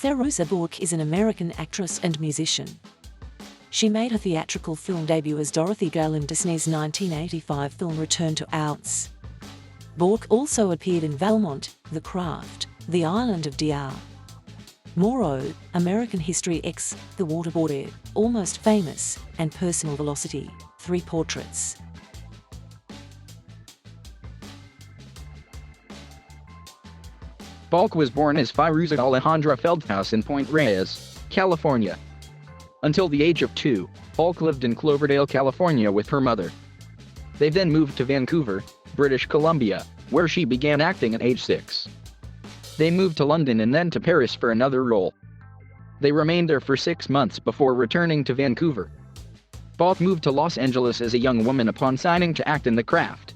Fairuza Balk is an American actress and musician. She made her theatrical film debut as Dorothy Gale in Disney's 1985 film Return to Oz. Balk also appeared in Valmont, The Craft, The Island of Dr. Moreau, American History X, The Waterboarder, Almost Famous, and Personal Velocity, 3 Portraits. Balk was born as Fairuza Alejandra Feldhaus in Point Reyes, California. Until the age of 2, Balk lived in Cloverdale, California with her mother. They then moved to Vancouver, British Columbia, where she began acting at age 6. They moved to London and then to Paris for another role. They remained there for 6 months before returning to Vancouver. Balk moved to Los Angeles as a young woman upon signing to act in The Craft.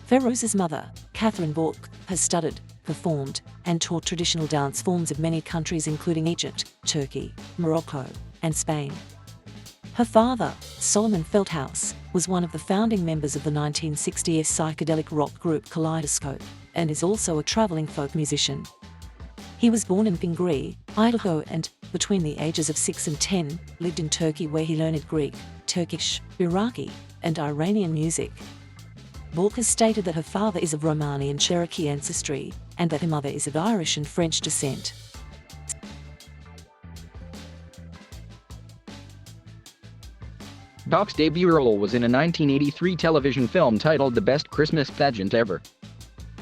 Fairuza's mother, Catherine Balk, has studied, performed, and taught traditional dance forms of many countries including Egypt, Turkey, Morocco, and Spain. Her father, Solomon Feldhaus, was one of the founding members of the 1960s psychedelic rock group Kaleidoscope, and is also a traveling folk musician. He was born in Pingree, Idaho and, between the ages of 6 and 10, lived in Turkey where he learned Greek, Turkish, Iraqi, and Iranian music. Balk has stated that her father is of Romani and Cherokee ancestry, and that her mother is of Irish and French descent. Balk's debut role was in a 1983 television film titled The Best Christmas Pageant Ever.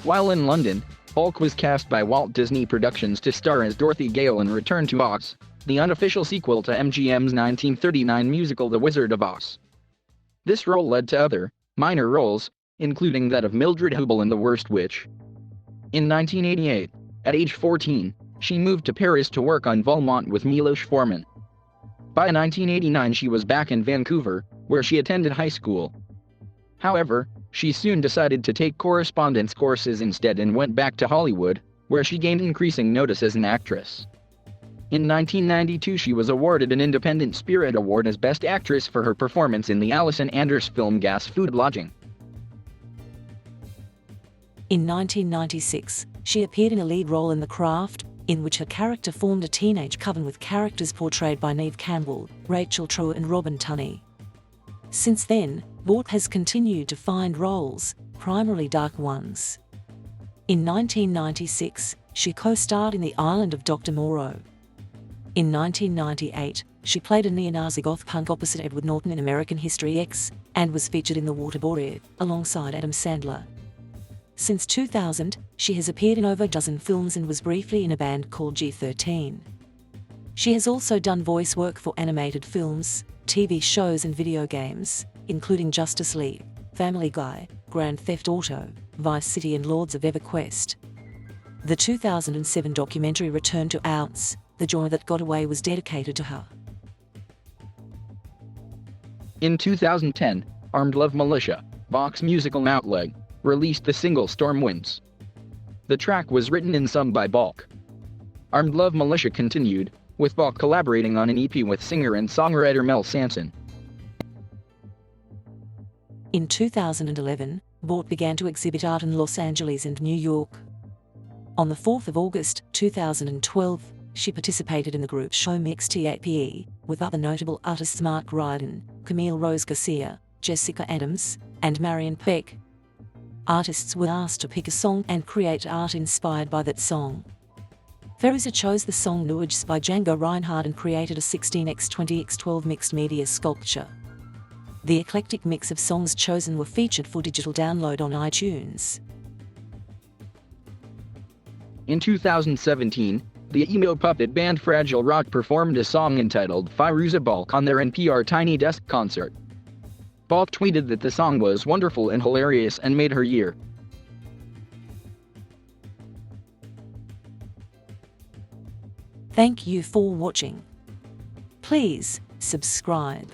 While in London, Balk was cast by Walt Disney Productions to star as Dorothy Gale in Return to Oz, the unofficial sequel to MGM's 1939 musical The Wizard of Oz. This role led to other, minor roles, including that of Mildred Hubel in The Worst Witch. In 1988, at age 14, she moved to Paris to work on Valmont with Milos Forman. By 1989 she was back in Vancouver, where she attended high school. However, she soon decided to take correspondence courses instead and went back to Hollywood, where she gained increasing notice as an actress. In 1992 she was awarded an Independent Spirit Award as Best Actress for her performance in the Alison Anders film Gas Food Lodging. In 1996, she appeared in a lead role in The Craft, in which her character formed a teenage coven with characters portrayed by Neve Campbell, Rachel True and Robin Tunney. Since then, Balk has continued to find roles, primarily dark ones. In 1996, she co-starred in The Island of Dr. Moreau. In 1998, she played a neo-Nazi goth punk opposite Edward Norton in American History X, and was featured in The Waterboarder, alongside Adam Sandler. Since 2000, she has appeared in over a dozen films and was briefly in a band called G13. She has also done voice work for animated films, TV shows and video games, including Justice League, Family Guy, Grand Theft Auto, Vice City and Lords of EverQuest. The 2007 documentary Return to Oz, The Joy That Got Away was dedicated to her. In 2010, Armed Love Militia, Balk's musical outleg, released the single Storm Winds. The track was written and sung by Balk. Armed Love Militia continued, with Balk collaborating on an EP with singer and songwriter Mel Sanson. In 2011, Balk began to exhibit art in Los Angeles and New York. On the 4th of August 2012, she participated in the group show Mix TAPE, with other notable artists Mark Ryden, Camille Rose Garcia, Jessica Adams, and Marion Peck. Artists were asked to pick a song and create art inspired by that song. Fairuza chose the song Nuages by Django Reinhardt and created a 16x20x12 mixed media sculpture. The eclectic mix of songs chosen were featured for digital download on iTunes. In 2017, the emo puppet band Fragile Rock performed a song entitled Fairuza Balk on their NPR Tiny Desk concert. Balk tweeted that the song was wonderful and hilarious and made her year. Thank you for watching. Please subscribe.